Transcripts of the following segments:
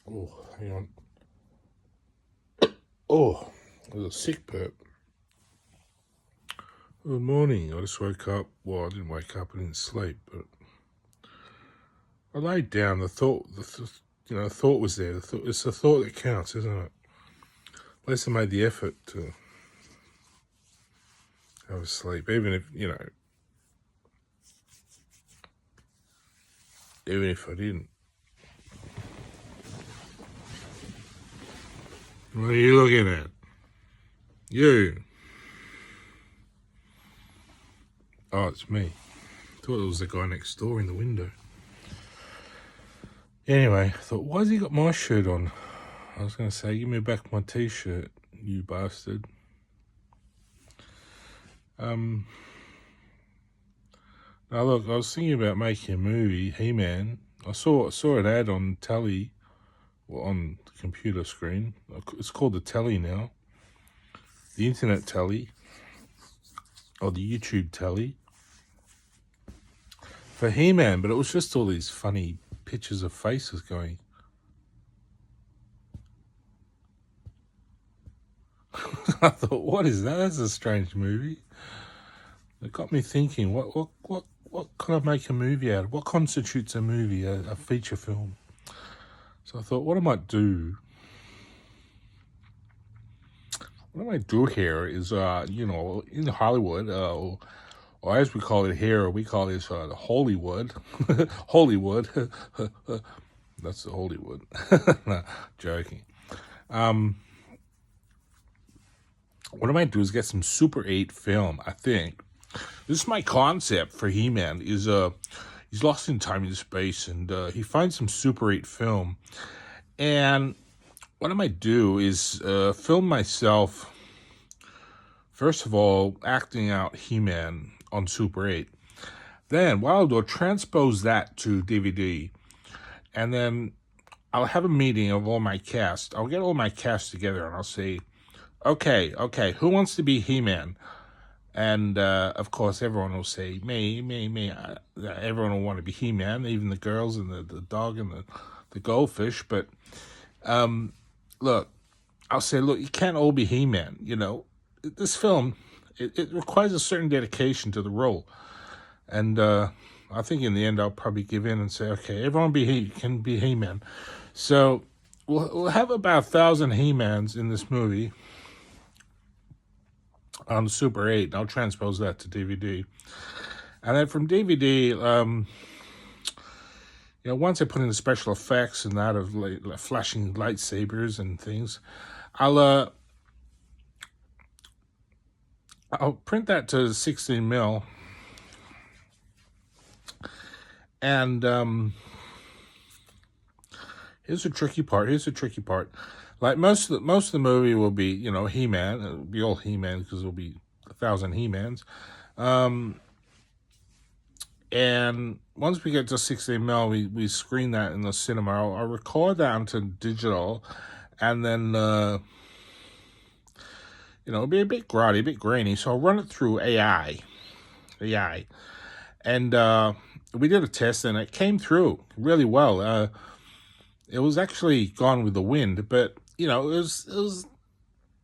Oh, hang on. Oh, I was a sick burp. Good morning. I just woke up. Well, I didn't wake up. I didn't sleep, but I laid down. The thought was there. It's the thought that counts, isn't it? At least I made the effort to have a sleep, even if I didn't. What are you looking at? You. Oh, it's me. I thought it was the guy next door in the window. Anyway, I thought, why's he got my shirt on? I was going to say, give me back my t-shirt, you bastard. Now look, I was thinking about making a movie, He-Man. I saw an ad on telly, or on the computer screen. It's called the telly now. The internet telly. Or the YouTube telly. For He-Man, but it was just all these funny pictures of faces going. I thought, what is that? That's a strange movie. It got me thinking, what can I make a movie out of? What constitutes a movie, a feature film? So I thought, what I might do here is, in Hollywood, or as we call it here, we call this Hollywood. Hollywood. That's the Hollywood. No, joking. What I might do is get some Super 8 film, I think. This is my concept for He-Man, is he's lost in time and space, and he finds some Super 8 film. And what I might do is film myself, first of all, acting out He-Man on Super 8. Then, what I'll do, I'll transpose that to DVD. And then I'll have a meeting of all my cast. I'll get all my cast together and I'll say, okay, who wants to be He-Man? And, of course, everyone will say, me. Everyone will want to be He-Man, even the girls and the dog and the goldfish. But, look, I'll say, look, you can't all be He-Man, This film, it requires a certain dedication to the role. And I think in the end I'll probably give in and say, okay, everyone can be He-Man. So we'll have about 1,000 He-Mans in this movie on Super 8. And I'll transpose that to DVD. And then from DVD, once I put in the special effects and that of flashing lightsabers and things, I'll print that to 16 mil. And here's the tricky part. Like most of the movie will be, He-Man. It'll be all He-Man because there'll be 1,000 He-Mans. And once we get to 16 mil, we screen that in the cinema. I'll record that onto digital, and then it'll be a bit grotty, a bit grainy. So I'll run it through AI, and we did a test, and it came through really well. It was actually Gone with the Wind, but it was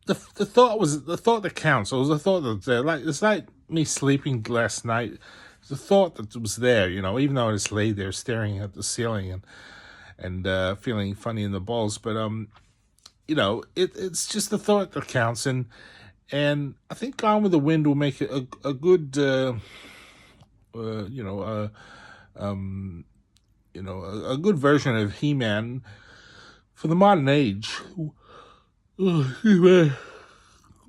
the thought that counts. It was the thought that's there. It's like me sleeping last night. It's the thought that was there. Even though I just lay there staring at the ceiling and feeling funny in the balls, but it's just the thought that counts, and I think Gone with the Wind will make it a good a good version of He-Man for the modern age.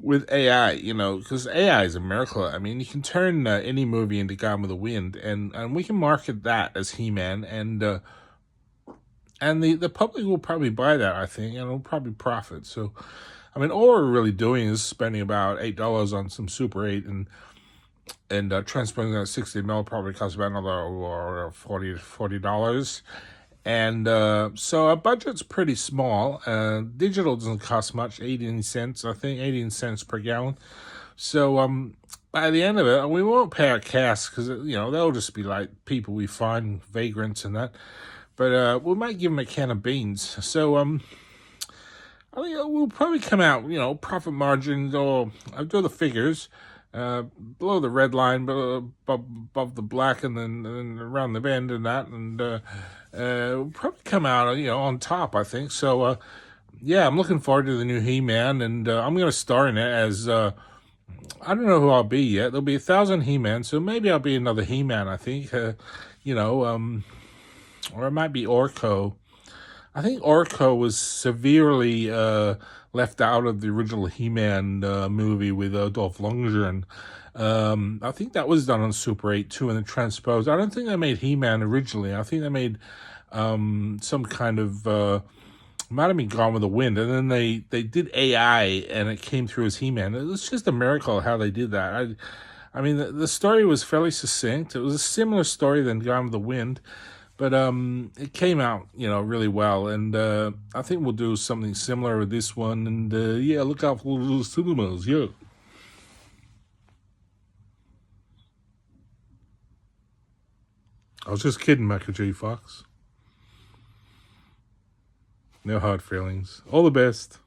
With AI, because AI is a miracle. I mean, you can turn any movie into Gone with the Wind, and we can market that as He-Man, and the public will probably buy that, I think, and it'll probably profit. So, I mean, all we're really doing is spending about $8 on some Super 8, and transplanting that 60 mil probably costs about another $40. And so our budget's pretty small. Digital doesn't cost much, 18 cents, I think, 18 cents per gallon. So by the end of it, we won't pay our cast because, they'll just be like people we find, vagrants and that. but we might give him a can of beans. So I think we'll probably come out, profit margins, or I'll do the figures, below the red line, but above the black, and then around the bend and that, and we'll probably come out, on top, I think. So, yeah, I'm looking forward to the new He-Man, and I'm going to star in it as, I don't know who I'll be yet. There'll be 1,000 He-Man, so maybe I'll be another He-Man, I think, or it might be Orko. I think Orko was severely left out of the original He-Man movie with Dolph Lundgren. I think that was done on Super 8 too, and then transposed. I don't think they made He-Man originally. I think they made some kind of might have been Gone with the Wind, and then they did AI, and it came through as He-Man. It was just a miracle how they did that. I mean, the story was fairly succinct. It was a similar story than Gone with the Wind. But it came out, really well, and I think we'll do something similar with this one. And yeah, look out for the cinemas. Yeah. I was just kidding, Michael J. Fox. No hard feelings. All the best.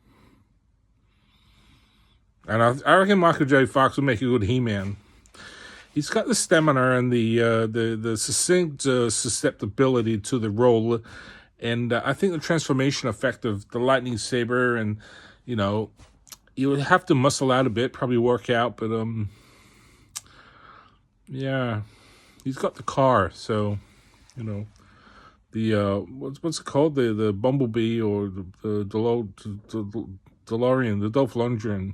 And I reckon Michael J. Fox will make a good He-Man. He's got the stamina and the succinct susceptibility to the role, and I think the transformation effect of the lightning saber, and you would have to muscle out a bit, probably work out, but yeah, he's got the car, so the what's it called, the Bumblebee, or the DeLorean, the Dolph Lundgren.